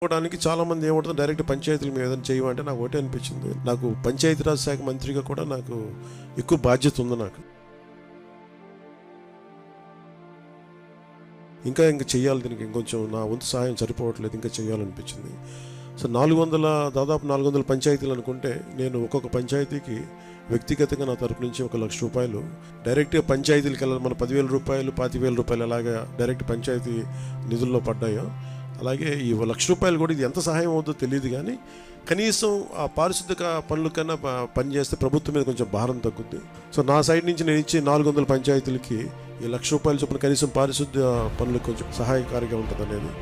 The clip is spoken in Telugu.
కోవడానికి చాలామంది ఏమంటుంది, డైరెక్ట్ పంచాయతీల మీద ఏదైనా చేయమంటే నాకు ఒకటే అనిపించింది, నాకు పంచాయతీరాజ్ శాఖ మంత్రిగా కూడా నాకు ఎక్కువ బాధ్యత ఉంది. నాకు ఇంకా చెయ్యాలి, దీనికి ఇంకొంచెం నా వంతు సహాయం సరిపోవట్లేదు, ఇంకా చేయాలనిపించింది. సో దాదాపు 400 పంచాయతీలు అనుకుంటే, నేను ఒక్కొక్క పంచాయతీకి వ్యక్తిగతంగా నా తరపు నుంచి ₹1,00,000 డైరెక్ట్గా పంచాయతీలకు వెళ్ళాలి. మన 10,000 రూపాయలు 25,000 రూపాయలు ఎలాగా డైరెక్ట్ పంచాయతీ నిధుల్లో పడ్డాయో, అలాగే ఈ ₹1,00,000 కూడా ఇది ఎంత సహాయం అవుతుందో తెలియదు, కానీ కనీసం ఆ పారిశుద్ధ్య పనుల కన్నా పని చేస్తే ప్రభుత్వం మీద కొంచెం భారం తగ్గుద్ది. సో నా సైడ్ నుంచి నేను ఇచ్చే 400 పంచాయతీలకి ఈ ₹1,00,000 చొప్పున కనీసం పారిశుద్ధ్య పనులకు కొంచెం సహాయకారిగా ఉంటుంది అనేది